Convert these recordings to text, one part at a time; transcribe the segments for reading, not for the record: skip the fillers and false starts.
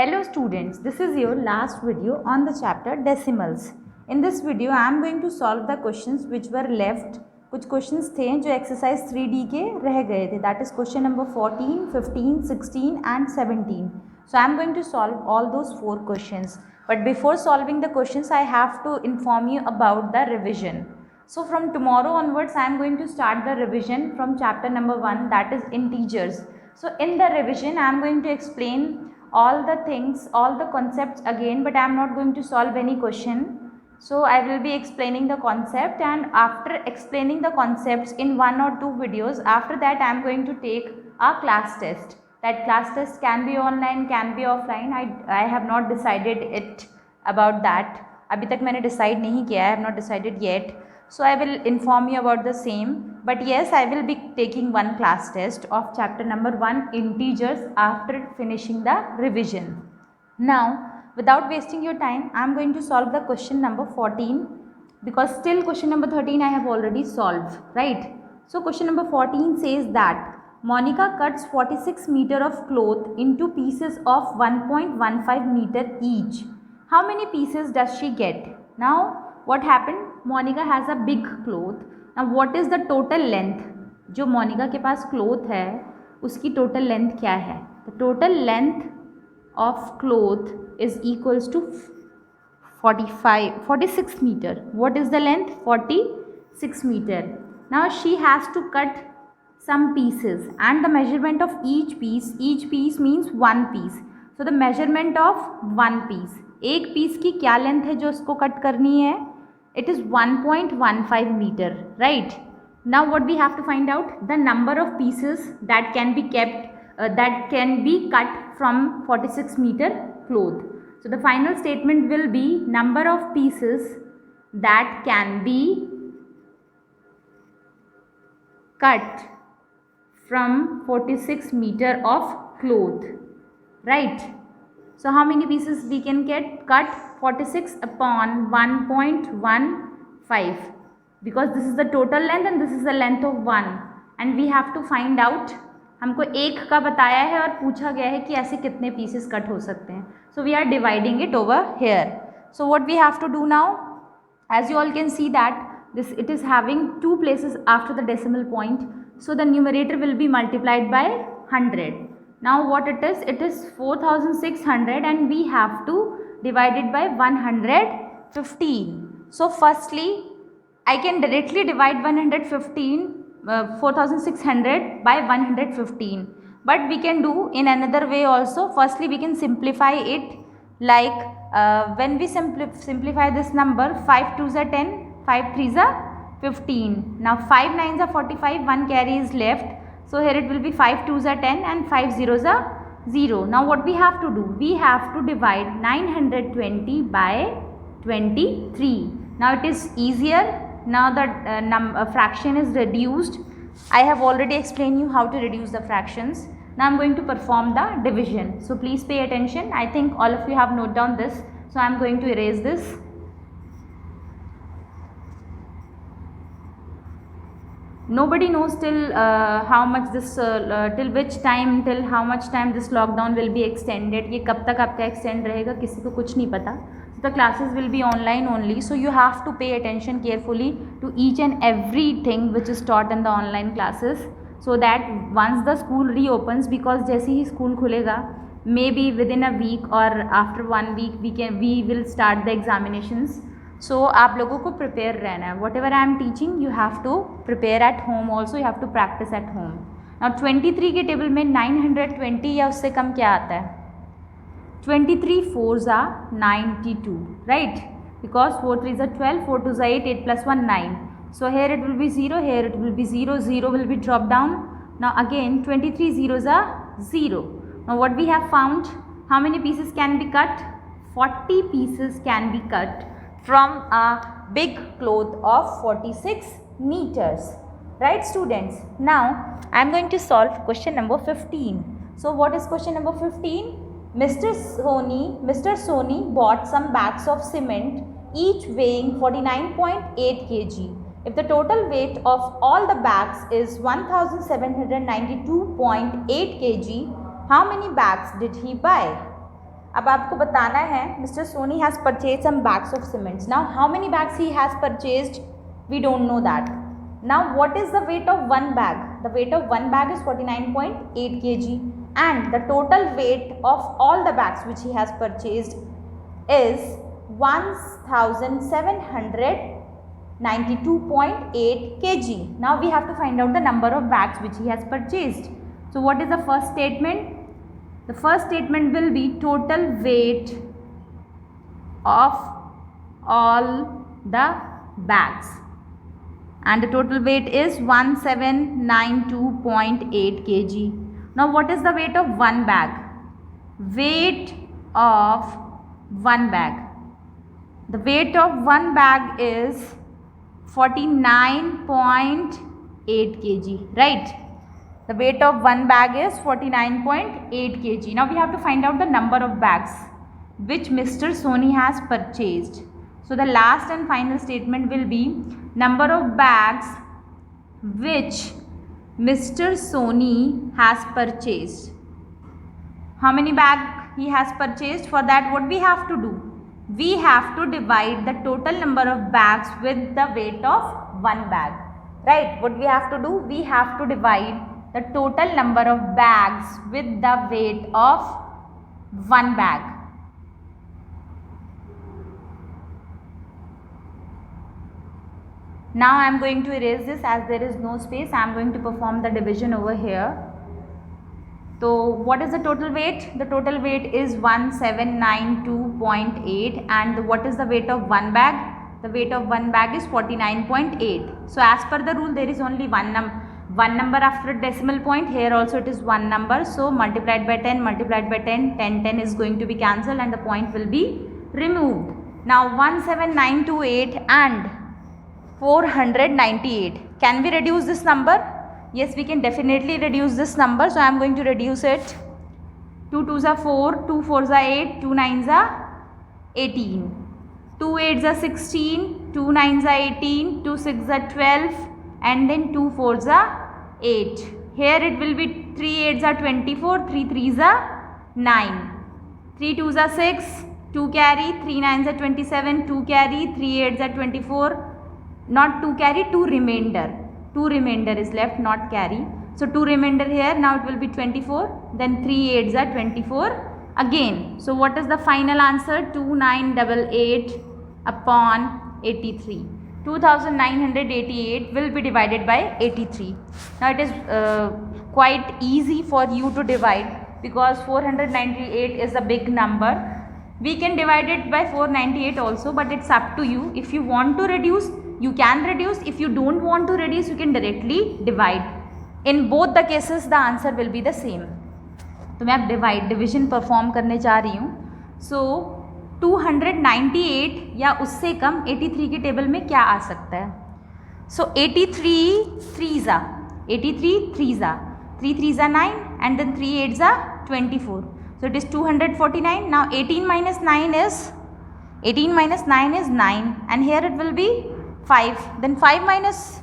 Hello students, this is your last video on the chapter decimals. In this video I am going to solve the questions which were left. कुछ questions थे जो exercise 3D के रह गए थे, that is question number 14, 15, 16 and 17. So I am going to solve all those 4 questions. But before solving the questions I have to inform you about the revision. So from tomorrow onwards I am going to start the revision from chapter number 1, that is integers. So in the revision I am going to explain all the things, all the concepts again, but I am not going to solve any question. So I will be explaining the concept, and after explaining the concepts in 1 or 2 videos, after that I am going to take a class test. That class test can be online, can be offline. I have not decided it about that. अभी तक मैंने decide नहीं किया, I have not decided yet. So I will inform you about the same. But yes, I will be taking one class test of chapter number 1 integers after finishing the revision. Now, without wasting your time, I am going to solve the question number 14 because still question number 13 I have already solved, right? So question number 14 says that Monica cuts 46 meter of cloth into pieces of 1.15 meter each. How many pieces does she get? Now, what happened? Monica has a big cloth. Now what is the total length? जो मोनिका के पास cloth है उसकी total length क्या है? The total length of cloth is equals to 46 meter. What is the length? 46 meter. Now she has to cut some pieces and the measurement of each piece means one piece. So the measurement of one piece. एक piece की क्या length है जो उसको cut करनी है? It is 1.15 meter, right? Now what we have to find out? The number of pieces that can be kept, that can be cut from 46 meter cloth. So the final statement will be number of pieces that can be cut from 46 meter of cloth, right? So how many pieces we can get cut? 46 upon 1.15 because this is the total length and this is the length of 1 and we have to find out. हमको एक का बताया है और पूछा गया है कि ऐसे कितने pieces कट हो सकते हैं. So we are dividing it over here. So what we have to do now, as you all can see that it is having 2 places after the decimal point. So the numerator will be multiplied by 100. Now what it is 4600 and we have to divide it by 115. So firstly I can directly divide 4600 by 115, but we can do in another way also. Firstly we can simplify it like when we simplify this number, 5 2s are 10, 5 3s are 15. Now 5 9s are 45, 1 carry is left. So here it will be 5 2s are 10 and 5 zeros are 0. Now what we have to do? We have to divide 920 by 23. Now it is easier. Now the fraction is reduced. I have already explained you how to reduce the fractions. Now I am going to perform the division. So please pay attention. I think all of you have noted down this. So I am going to erase this. Nobody knows till how much this till which time, till how much time this lockdown will be extended. ये कब तक आपका extend रहेगा किसी को कुछ नहीं पता. So the classes will be online only. So you have to pay attention carefully to each and everything which is taught in the online classes, so that once the school reopens, because जैसे ही school खुलेगा, maybe within a week or after 1 week we will start the examinations. So आप लोगों को prepare रहना है. Whatever I am teaching, you have to prepare at home also. You have to practice at home. Now 23 के table में 920 या उससे कम क्या आता है? 23 4s are 92, right? Because 4 3s are 12, 4 2s are 8, 8 plus 1 9. So here it will be 0, here it will be 0, 0 will be dropped down. Now again 23 zeros are 0. Now what we have found? How many pieces can be cut? 40 pieces can be cut from a big cloth of 46 meters, right students? Now I am going to solve question number 15. So what is question number 15? Mr. Soni bought some bags of cement, each weighing 49.8 kg. If the total weight of all the bags is 1792.8 kg, how many bags did he buy? अब आपको बताना है mister Soni has purchase some bags of cements. Now how many bags he has purchased, we don't know that. Now what is the weight of one bag? The weight of one bag is 49.8 kg and the total weight of all the bags which he has purchased is 1792.8 kg. Now we have to find out the number of bags which he has purchased. So what is the first statement? The first statement will be total weight of all the bags, and the total weight is 1792.8 kg. Now what is the weight of one bag? Weight of one bag. The weight of one bag is 49.8 kg, right? The weight of one bag is 49.8 kg. Now we have to find out the number of bags which Mr. Soni has purchased. So the last and final statement will be number of bags which Mr. Soni has purchased. How many bags he has purchased? For that, what we have to do? We have to divide the total number of bags with the weight of one bag. Right? What we have to do? We have to divide the total number of bags with the weight of one bag. Now I am going to erase this as there is no space. I am going to perform the division over here. So what is the total weight? The total weight is 1792.8, and what is the weight of one bag? The weight of one bag is 49.8. So as per the rule, there is only one number after a decimal point. Here also it is one number. So multiplied by 10, multiplied by 10, 10 is going to be cancelled and the point will be removed. Now 17928 and 498. Can we reduce this number? Yes, we can definitely reduce this number. So I am going to reduce it. 2 2s are 4, 2 4s are 8, 2 9s are 18, 2 8s are 16, 2 9s are 18, 2 6s are 12, and then 2 4s are 8. Here it will be 3 8s are 24, 3 3s are 9, 3 2s are 6, 2 carry, 3 9s are 27, 2 carry, 3 8s are 24. Not 2 carry, 2 remainder. 2 remainder is left, not carry. So 2 remainder here, now it will be 24. Then 3 8s are 24 again. So what is the final answer? 2988 upon 83. 2988 will be divided by 83. Now it is quite easy for you to divide because 498 is a big number. We can divide it by 498 also, but it's up to you. If you want to reduce, you can reduce. If you don't want to reduce, you can directly divide. In both the cases, the answer will be the same. तो मैं अब division perform करने जा रही हूँ. सो 298 या उससे कम 83 के टेबल में क्या आ सकता है? सो 83 3s are 3 3s are 9 and then 3 8s are 24. So it is 249. Now 18 minus 9 is 9, and here it will be 5. Then 5 minus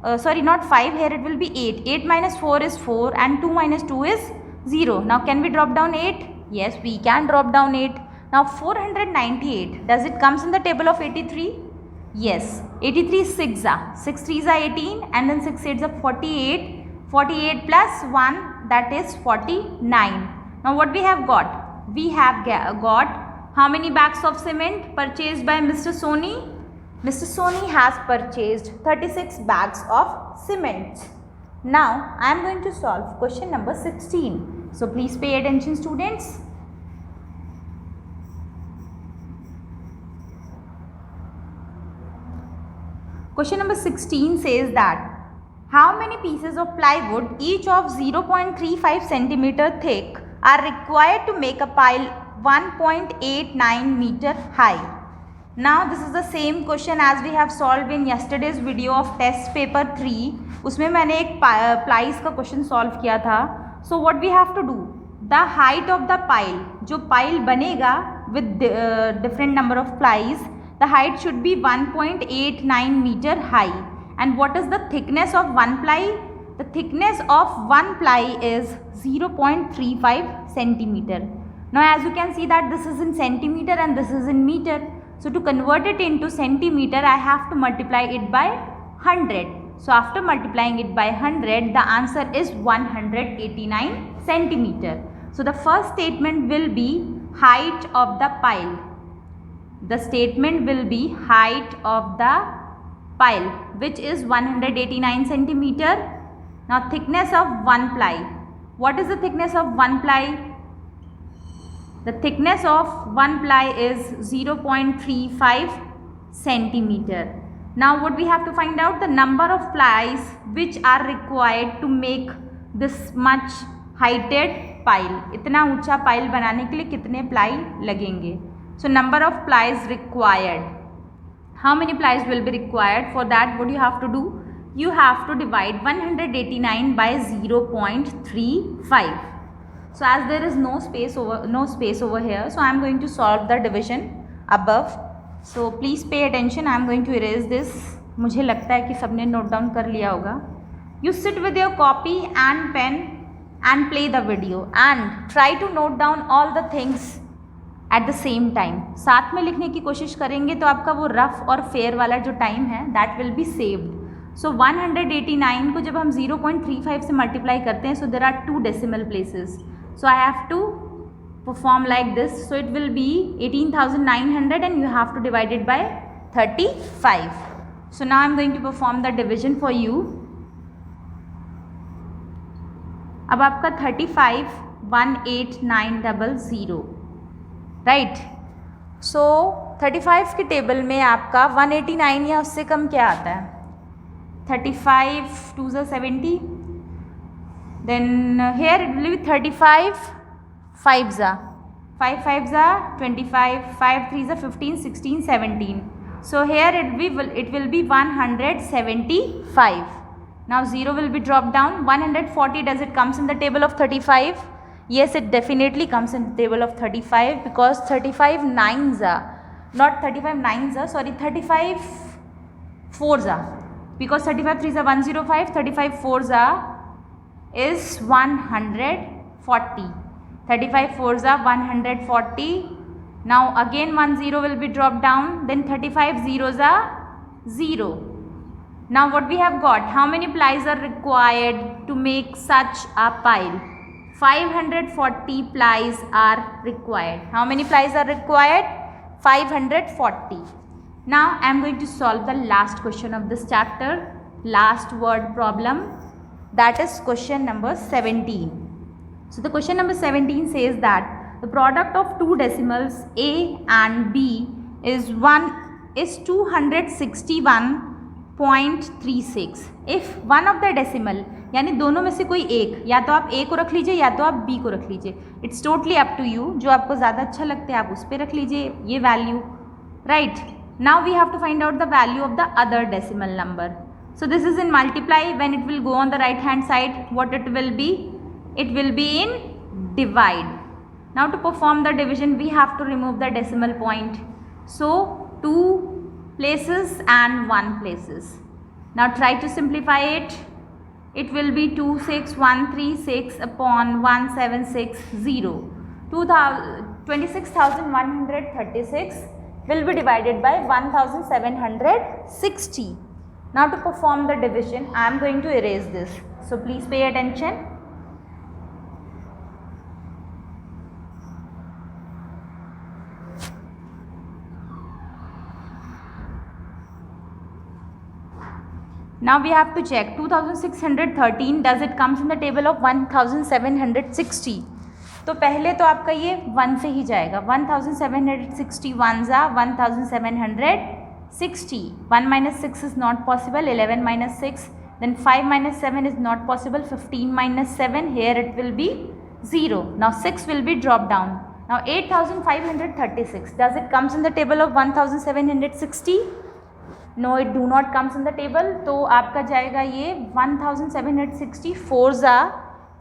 not 5, here it will be 8. 8 minus 4 is 4 and 2 minus 2 is 0. Now can we drop down 8? Yes, we can drop down 8. Now 498, does it comes in the table of 83? Yes. 83 is 6 are 6 3s are 18 and then 6 8s are 48. 48 plus 1, that is 49. Now what we have got? We have got how many bags of cement purchased by Mr. Soni? Mr. Soni has purchased 36 bags of cement. Now I am going to solve question number 16. So please pay attention, students. Question number 16 says that how many pieces of plywood, each of 0.35 centimeter thick, are required to make a pile 1.89 meter high? Now this is the same question as we have solved in yesterday's video of test paper 3. उसमें मैंने एक plies का question solve किया था. So what we have to do? The height of the pile, जो pile बनेगा with different number of plies, the height should be 1.89 meter high. And what is the thickness of one ply? The thickness of one ply is 0.35 centimeter. Now as you can see that this is in centimeter and this is in meter. So to convert it into centimeter, I have to multiply it by 100. So after multiplying it by 100, the answer is 189 centimeter. So the first statement will be height of the pile. The statement will be height of the pile, which is 189 centimeter. Now thickness of one ply. What is the thickness of one ply? The thickness of one ply is 0.35 centimeter. Now what we have to find out, the number of plies which are required to make this much heighted pile. इतना ऊंचा pile बनाने के लिए कितने ply लगेंगे? So number of plies required. How many plies will be required? For that, what you have to do? You have to divide 189 by 0.35. So as there is no space over here, so I am going to solve the division above. So please pay attention. I am going to erase this. मुझे लगता है कि सबने note down कर लिया होगा. You sit with your copy and pen and play the video and try to note down all the things at the same time. साथ में लिखने की कोशिश करेंगे तो आपका वो रफ और फेयर वाला जो टाइम है that will be saved. So 189 को जब हम 0.35 से मल्टीप्लाई करते हैं, so there are 2 decimal places. So I have to perform like this. So it will be 18,900 and you have to divide it by 35. So now I am going to perform the division for you. अब आपका 35 18900, right. सो 35 के table में आपका 189 या उससे कम क्या आता है? 35 2 is 70. Then here it will be 35 5s are 5 5s are 25, 5 3s are 15, 16, 17. So here it will be 175. Now 0 will be dropped down. 140, does it comes in the table of 35? Yes, it definitely comes in the table of 35 because 35 9s are not 35 9s are, sorry, 35 4s are, because 35 3s are 105, 35 4s are is 140. 35 4s are 140. Now again 10 will be dropped down, then 35 zeros are 0. Now what we have got, how many plies are required to make such a pile? 540 plies are required. How many plies are required? 540. Now I am going to solve the last question of this chapter, last word problem, that is question number 17. So the question number 17 says that the product of two decimals A and B is 261.36. If one of the decimal, यानी दोनों में से कोई एक, या तो आप A को रख लीजिए या तो आप B को रख लीजिए, it's totally up to you, जो आपको ज़्यादा अच्छा लगता है आप उस पर रख लीजिए ये value, right. Now we have to find out the value of the other decimal number. So this is in multiply. When it will go on the right hand side, what it will be? It will be in divide. Now to perform the division, we have to remove the decimal point. So 2 places and 1 places. Now try to simplify it. It will be 26136 upon 1760. 26,136 will be divided by 1760. Now to perform the division, I am going to erase this. So please pay attention. Now we have to check 2613, does it comes in the table of 1760? तो पहले तो आपका ये 1 से ही जाएगा. 1760 1s are 1760. 1 minus 6 is not possible. 11 minus 6. Then 5 minus 7 is not possible. 15 minus 7. Here it will be 0. Now 6 will be dropped down. Now 8536. Does it comes in the table of 1760? No, it do not comes in the table. तो आपका जाएगा ये 1760 4s are,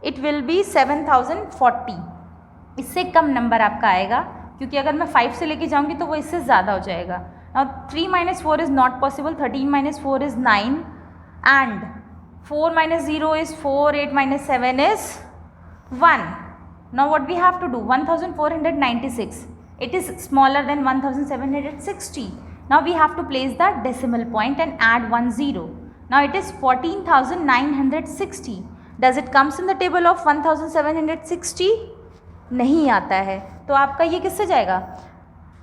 it will be 7040. इससे कम number आपका आएगा, क्योंकि अगर मैं 5 से लेके जाऊंगी तो वो इससे ज़्यादा हो जाएगा. Now 3 minus 4 is not possible. 13 minus 4 is 9 and 4 minus 0 is 4. 8 minus 7 is 1. Now what we have to do, 1496, it is smaller than 1760. Now we have to place the decimal point and add 1 0. Now it is 14,960. Does it comes in the table of 1760? नहीं आता है, तो आपका ये किससे जाएगा?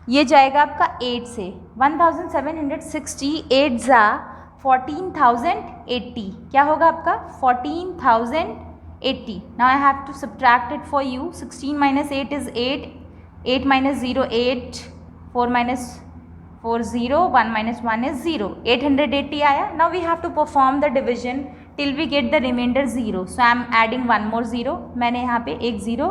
ये जाएगा आपका 8 से. 1760 8 ज़ा 14,080. क्या होगा आपका? 14,080. Now I have to subtract it for you. 16 minus 8 is 8. 8 minus 0 8. 4 minus 4 0. 1 minus 1 is 0. 880 आया. Now we have to perform the division till we get the remainder 0. So I am adding one more 0. मैंने यहाँ पे एक 0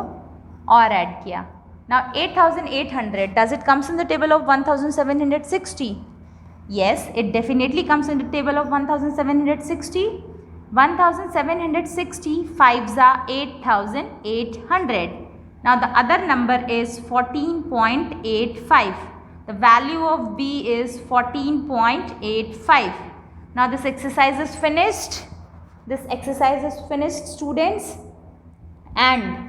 और add किया. Now 8,800, does it comes in the table of 1760? Yes, it definitely comes in the table of 1760. 1760 5s are 8,800. Now the other number is 14.85. The value of B is 14.85. Now this exercise is finished. This exercise is finished, students. And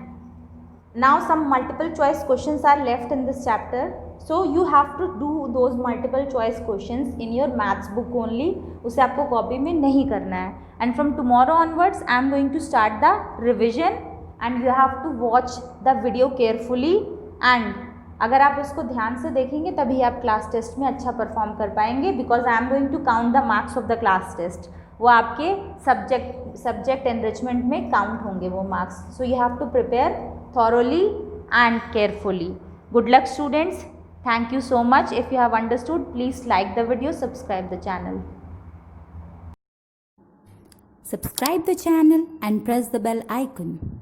now some multiple choice questions are left in this chapter, so you have to do those multiple choice questions in your maths book only. उसे आपको copy में नहीं करना है. And from tomorrow onwards I am going to start the revision and you have to watch the video carefully. And अगर आप उसको ध्यान से देखेंगे तभी आप क्लास टेस्ट में अच्छा परफॉर्म कर पाएंगे, because I am going to count the marks of the class test. वो आपके सब्जेक्ट एनरिचमेंट में काउंट होंगे वो marks. So you have to prepare thoroughly and carefully. Good luck, students. Thank you so much. If you have understood, please like the video, subscribe the channel. Subscribe the channel and press the bell icon.